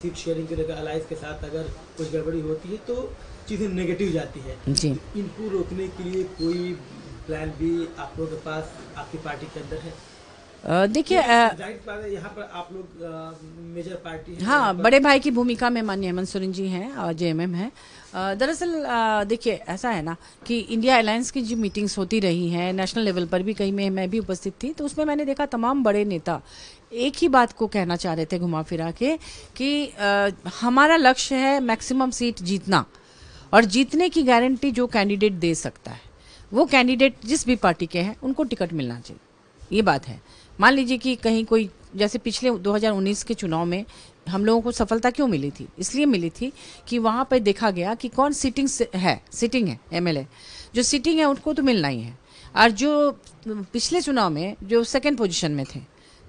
Seat sharing के लेकर alliance के साथ अगर कुछ गड़बड़ी होती है तो चीजें नेगेटिव जाती है जी। इनको रोकने के लिए कोई प्लान भी आप लोगों के पास आपकी पार्टी के अंदर है? देखिए यहाँ पर आप लोग मेजर पार्टी है। हाँ, बड़े भाई की भूमिका में माननीय हेमंत सोरेन जी हैं और जेएमएम है। दरअसल देखिए ऐसा है ना कि इंडिया अलायंस की जो मीटिंग्स होती रही हैं नेशनल लेवल पर भी, कहीं में मैं भी उपस्थित थी, तो उसमें मैंने देखा तमाम बड़े नेता एक ही बात को कहना चाह रहे थे घुमा फिरा के कि हमारा लक्ष्य है मैक्सिमम सीट जीतना, और जीतने की गारंटी जो कैंडिडेट दे सकता है वो कैंडिडेट जिस भी पार्टी के हैं उनको टिकट मिलना चाहिए, ये बात है। मान लीजिए कि कहीं कोई, जैसे पिछले 2019 के चुनाव में हम लोगों को सफलता क्यों मिली थी, इसलिए मिली थी कि वहाँ पर देखा गया कि कौन सिटिंग है एमएलए, जो सिटिंग है उनको तो मिलना ही है, और जो पिछले चुनाव में जो सेकंड पोजीशन में थे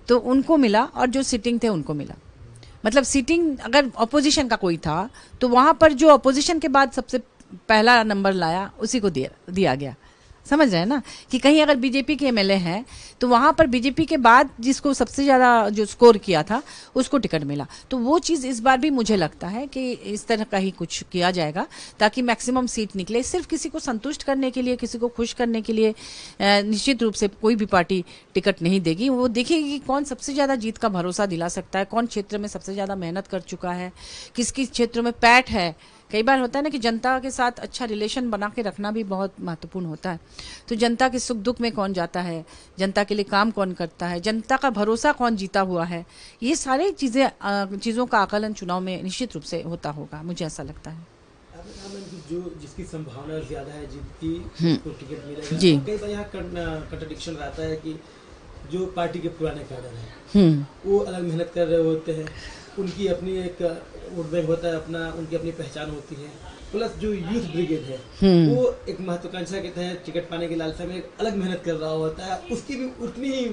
तो उनको मिला, और जो सिटिंग थे उनको मिला। मतलब सिटिंग अगर अपोजिशन का कोई था तो वहाँ पर जो अपोजिशन के बाद सबसे पहला नंबर लाया उसी को दिया गया। समझ रहे हैं ना कि कहीं अगर बीजेपी के एमएलए हैं तो वहाँ पर बीजेपी के बाद जिसको सबसे ज़्यादा जो स्कोर किया था उसको टिकट मिला। तो वो चीज़ इस बार भी मुझे लगता है कि इस तरह का ही कुछ किया जाएगा ताकि मैक्सिमम सीट निकले। सिर्फ किसी को संतुष्ट करने के लिए, किसी को खुश करने के लिए निश्चित रूप से कोई भी पार्टी टिकट नहीं देगी। वो देखेगी कि कौन सबसे ज़्यादा जीत का भरोसा दिला सकता है, कौन क्षेत्र में सबसे ज़्यादा मेहनत कर चुका है, किस किस क्षेत्र में पैठ है। कई बार होता है ना कि जनता के साथ अच्छा रिलेशन बना के रखना भी बहुत महत्वपूर्ण होता है। तो जनता के सुख दुख में कौन जाता है, जनता के लिए काम कौन करता है, जनता का भरोसा कौन जीता हुआ है, ये सारी चीज़ों का आकलन चुनाव में निश्चित रूप से होता होगा, मुझे ऐसा लगता है। जो जिसकी संभावना ज्यादा है जीत की उसको टिकट मिलेगा जी। कई बार यहाँ कंट्रडिक्शन रहता है कि जो पार्टी के पुराने कैडर हैं वो अलग मेहनत कर रहे होते हैं, उनकी अपनी एक वोट बैंक होता है, अपना उनकी अपनी पहचान होती है, प्लस जो यूथ ब्रिगेड है वो एक महत्वाकांक्षा के तहत टिकट पाने की लालसा में अलग मेहनत कर रहा होता है, उसकी भी उतनी ही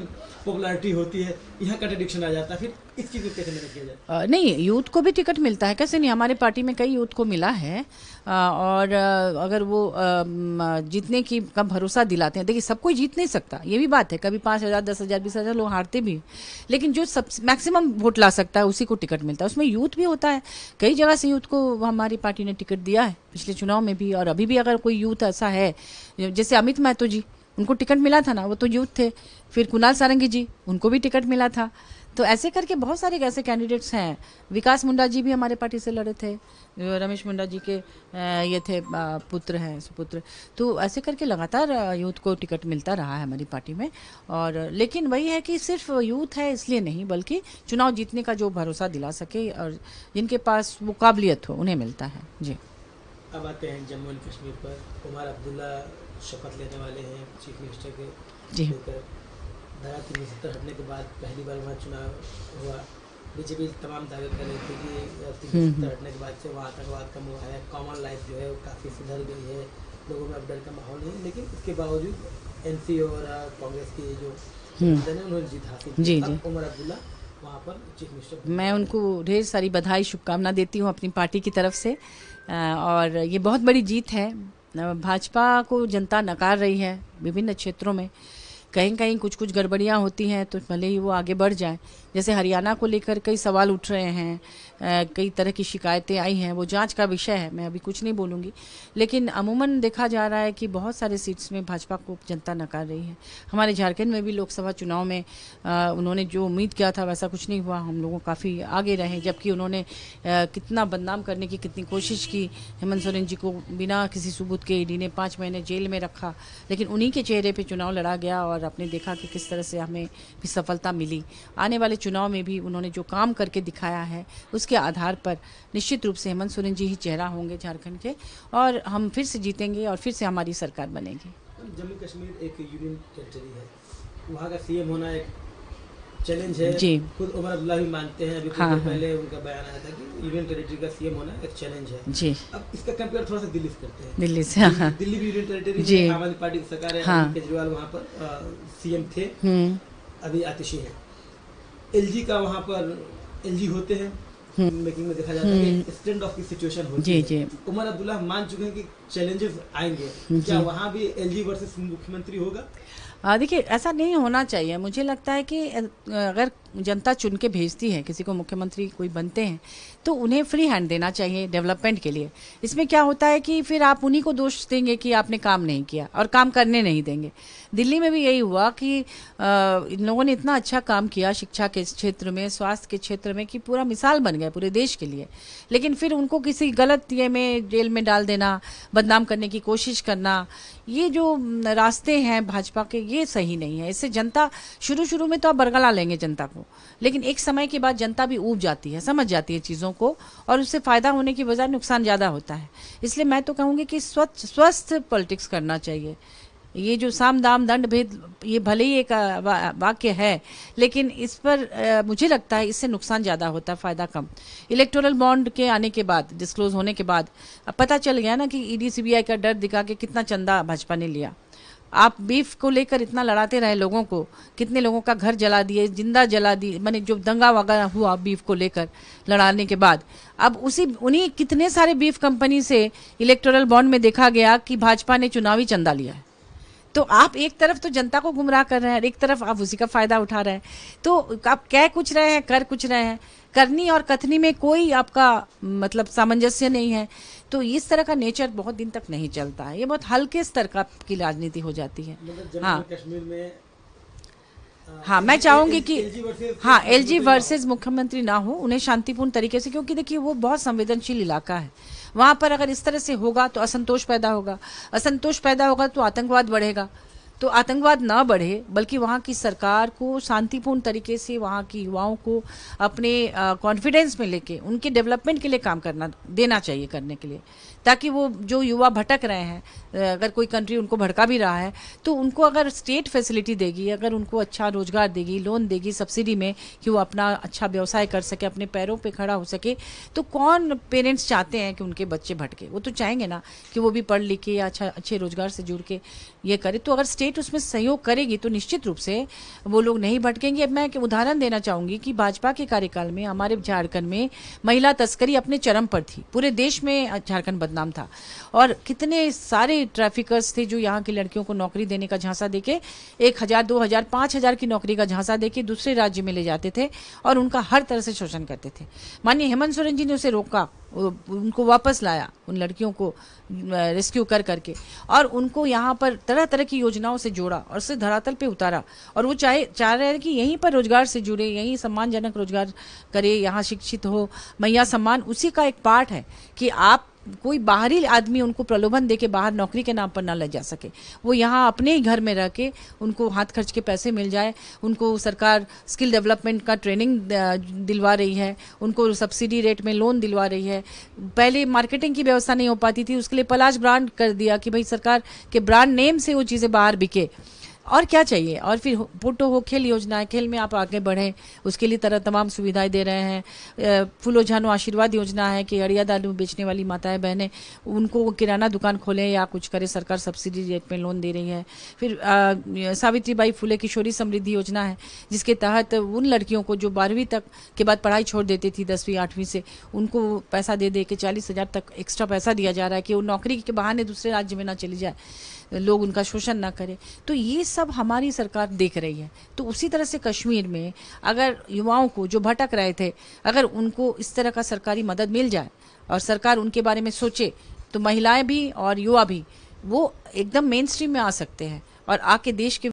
पॉपुलैरिटी होती है। यहाँ कंट्रडिक्शन आ जाता है, फिर इस चीज़ को कैसे मैनेज किया जाए? नहीं, यूथ को भी टिकट मिलता है, कैसे नहीं, हमारे पार्टी में कई यूथ को मिला है। और अगर वो जीतने की का भरोसा दिलाते हैं, देखिए सब कोई जीत नहीं सकता, ये भी बात है, कभी 5,000 10,000 20,000 लोग हारते भी, लेकिन जो सब मैक्सिमम वोट ला सकता है उसी को टिकट मिलता है। उसमें यूथ भी होता है, कई जगह से यूथ को हमारी पार्टी ने टिकट दिया है पिछले चुनाव में भी, और अभी भी अगर कोई यूथ ऐसा है, जैसे अमित महतो जी, उनको टिकट मिला था ना, वो तो यूथ थे। फिर कुणाल सारंगी जी, उनको भी टिकट मिला था। तो ऐसे करके बहुत सारे ऐसे कैंडिडेट्स हैं। विकास मुंडा जी भी हमारे पार्टी से लड़े थे, रमेश मुंडा जी के ये थे पुत्र हैं, सुपुत्र। तो ऐसे करके लगातार यूथ को टिकट मिलता रहा है हमारी पार्टी में। और लेकिन वही है कि सिर्फ यूथ है इसलिए नहीं, बल्कि चुनाव जीतने का जो भरोसा दिला सके और जिनके पास वो काबिलियत हो उन्हें मिलता है जी। अब आते हैं जम्मू एंड कश्मीर पर। उमर अब्दुल्ला शपथ लेने वाले हैं चीफ मिनिस्टर के जी। धारा 370 हटने के बाद पहली बार वहाँ चुनाव हुआ। बीजेपी तमाम दावे कर रही थी कि 370 हटने के बाद से वहाँ आतंकवाद कम हुआ है, कॉमन लाइफ जो है वो काफ़ी सुधर गई है, लोगों में अब डर का माहौल नहीं। लेकिन इसके बावजूद एनसी और कांग्रेस की जो उन्होंने जीत हासिल की। अब उमर अब्दुल्ला वहाँ पर चीफ मिनिस्टर, मैं उनको ढेर सारी बधाई शुभकामना देती हूँ अपनी पार्टी की तरफ से। और ये बहुत बड़ी जीत है। भाजपा को जनता नकार रही है विभिन्न क्षेत्रों में, कहीं कहीं कुछ गड़बड़ियाँ होती हैं तो भले ही वो आगे बढ़ जाए। जैसे हरियाणा को लेकर कई सवाल उठ रहे हैं, कई तरह की शिकायतें आई हैं, वो जांच का विषय है, मैं अभी कुछ नहीं बोलूँगी। लेकिन अमूमन देखा जा रहा है कि बहुत सारे सीट्स में भाजपा को जनता नकार रही है। हमारे झारखंड में भी लोकसभा चुनाव में उन्होंने जो उम्मीद किया था वैसा कुछ नहीं हुआ, हम लोगों काफ़ी आगे रहे। जबकि उन्होंने कितना बदनाम करने की कितनी कोशिश की, हेमंत सोरेन जी को बिना किसी सबूत के ईडी ने 5 महीने जेल में रखा, लेकिन उन्हीं के चेहरे पर चुनाव लड़ा गया और आपने देखा कि किस तरह से हमें भी सफलता मिली। आने वाले चुनाव में भी उन्होंने जो काम करके दिखाया है उसके आधार पर निश्चित रूप से हेमंत सोरेन जी ही चेहरा होंगे झारखंड के, और हम फिर से जीतेंगे और फिर से हमारी सरकार बनेगी। जम्मू कश्मीर एक यूनियन टेरिटरी है, वहाँ का सीएम होना एक चैलेंज है जी। खुद उमर अब्दुल्ला भी मानते हैं, अभी कुछ देर पहले उनका बयान आया था कि यूनियन टेरिटरी का सीएम होना एक चैलेंज है जी। अब इसका कंपेयर थोड़ा सा दिल्ली से करते हैं। दिल्ली से दिल्ली भी यूनियन टेरिटरी है, आम आदमी पार्टी की सरकार है, केजरीवाल वहाँ पर सीएम थे, अभी आतिशी है। एलजी का वहाँ पर एलजी होते हैं, मेकिंग में देखा जाता है कि स्टैंड ऑफ की सिचुएशन होती है। उमर अब्दुल्ला मान चुके हैं कि चैलेंजेस आएंगे, क्या वहाँ भी एलजी वर्सेस मुख्यमंत्री होगा? देखिए ऐसा नहीं होना चाहिए। मुझे लगता है कि अगर जनता चुन के भेजती है किसी को, मुख्यमंत्री कोई बनते हैं, तो उन्हें फ्री हैंड देना चाहिए डेवलपमेंट के लिए। इसमें क्या होता है कि फिर आप उन्हीं को दोष देंगे कि आपने काम नहीं किया और काम करने नहीं देंगे। दिल्ली में भी यही हुआ कि इन लोगों ने इतना अच्छा काम किया शिक्षा के क्षेत्र में, स्वास्थ्य के क्षेत्र में, कि पूरा मिसाल बन गया पूरे देश के लिए। लेकिन फिर उनको किसी गलत ये में जेल में डाल देना, बदनाम करने की कोशिश करना, ये जो रास्ते हैं भाजपा के, ये सही नहीं है। इससे जनता शुरू में तो आप बरगला लेंगे जनता को, लेकिन एक समय के बाद जनता भी ऊब जाती है, समझ जाती है चीज़ों को, और उससे फायदा होने की बजाय नुकसान ज़्यादा होता है। इसलिए मैं तो कहूँगी कि स्वस्थ पॉलिटिक्स करना चाहिए। ये जो साम दाम दंड भेद, ये भले ही एक वाक्य है, लेकिन इस पर मुझे लगता है इससे नुकसान ज़्यादा होता है, फ़ायदा कम। इलेक्टोरल बॉन्ड के आने के बाद, डिस्क्लोज होने के बाद अब पता चल गया ना कि ईडी सीबीआई का डर दिखा के कितना चंदा भाजपा ने लिया। आप बीफ को लेकर इतना लड़ाते रहे लोगों को, कितने लोगों का घर जला दिए, जिंदा जला दिए, माने जो दंगा वगैरह हुआ बीफ को लेकर लड़ाने के बाद, अब उन्हीं कितने सारे बीफ कंपनी से इलेक्टोरल बॉन्ड में देखा गया कि भाजपा ने चुनावी चंदा लिया है। तो आप एक तरफ तो जनता को गुमराह कर रहे हैं, एक तरफ आप उसी का फायदा उठा रहे हैं। तो आप कह कुछ रहे हैं, कर कुछ रहे हैं, करनी और कथनी में कोई आपका मतलब सामंजस्य नहीं है। तो इस तरह का नेचर बहुत दिन तक नहीं चलता है। ये बहुत हल्के स्तर का की राजनीति हो जाती है। हाँ, कश्मीर में हाँ, मैं चाहूंगी कि हाँ, एलजी वर्सेस मुख्यमंत्री ना हो, उन्हें शांतिपूर्ण तरीके से, क्योंकि देखिए वो बहुत संवेदनशील इलाका है। वहां पर अगर इस तरह से होगा तो असंतोष पैदा होगा, असंतोष पैदा होगा तो आतंकवाद बढ़ेगा। तो आतंकवाद ना बढ़े, बल्कि वहाँ की सरकार को शांतिपूर्ण तरीके से वहाँ की युवाओं को अपने कॉन्फिडेंस में लेके उनके डेवलपमेंट के लिए काम करना देना चाहिए, करने के लिए, ताकि वो जो युवा भटक रहे हैं, अगर कोई कंट्री उनको भड़का भी रहा है तो उनको अगर स्टेट फैसिलिटी देगी, अगर उनको अच्छा रोजगार देगी, लोन देगी सब्सिडी में, कि वो अपना अच्छा व्यवसाय कर सके, अपने पैरों पे खड़ा हो सके, तो कौन पेरेंट्स चाहते हैं कि उनके बच्चे भटके? वो तो चाहेंगे ना कि वो भी पढ़ लिख के या अच्छे रोजगार से जुड़ के ये करे। तो अगर स्टेट उसमें सहयोग करेगी तो निश्चित रूप से वो लोग नहीं भटकेंगे। अब मैं एक उदाहरण देना चाहूंगी कि भाजपा के कार्यकाल में हमारे झारखंड में महिला तस्करी अपने चरम पर थी। पूरे देश में झारखंड बदनाम था, और कितने सारे ट्रैफिकर्स थे जो यहाँ की लड़कियों को नौकरी देने का झांसा देके 1000, 2000, 5000 की नौकरी का झांसा देके दूसरे राज्य में ले जाते थे और उनका हर तरह से शोषण करते थे। माननीय हेमंत सोरेन जी ने उसे रोका, उनको वापस लाया, उन लड़कियों को रेस्क्यू कर करके, और उनको यहाँ पर तरह तरह की योजनाओं से जोड़ा और उसे धरातल पे उतारा। और वो चाह रहे हैं कि यहीं पर रोजगार से जुड़े, यहीं सम्मानजनक रोजगार करे, यहाँ शिक्षित हो। मैया सम्मान उसी का एक पार्ट है कि आप कोई बाहरी आदमी उनको प्रलोभन देके बाहर नौकरी के नाम पर ना ले जा सके। वो यहाँ अपने ही घर में रह के उनको हाथ खर्च के पैसे मिल जाए। उनको सरकार स्किल डेवलपमेंट का ट्रेनिंग दिलवा रही है, उनको सब्सिडी रेट में लोन दिलवा रही है। पहले मार्केटिंग की व्यवस्था नहीं हो पाती थी, उसके लिए पलाश ब्रांड कर दिया कि भाई सरकार के ब्रांड नेम से वो चीज़ें बाहर बिके। और क्या चाहिए? और फिर पुटो हो खेल योजना है, खेल में आप आगे बढ़ें, उसके लिए तरह तमाम सुविधाएं दे रहे हैं। फूलो झानो आशीर्वाद योजना है कि अड़िया दालू बेचने वाली माताएं बहनें उनको किराना दुकान खोलें या कुछ करें, सरकार सब्सिडी रेट में लोन दे रही है। फिर सावित्रीबाई फुले किशोरी समृद्धि योजना है, जिसके तहत उन लड़कियों को जो 12वीं तक के बाद पढ़ाई छोड़ देती थी, 10वीं 8वीं से, उनको पैसा दे दे के 40,000 तक एक्स्ट्रा पैसा दिया जा रहा है कि वो नौकरी के बहाने दूसरे राज्य में ना चली जाए, लोग उनका शोषण ना करें। तो ये सब हमारी सरकार देख रही है। तो उसी तरह से कश्मीर में अगर युवाओं को जो भटक रहे थे, अगर उनको इस तरह का सरकारी मदद मिल जाए और सरकार उनके बारे में सोचे, तो महिलाएं भी और युवा भी वो एकदम मेन स्ट्रीम में आ सकते हैं और आके देश के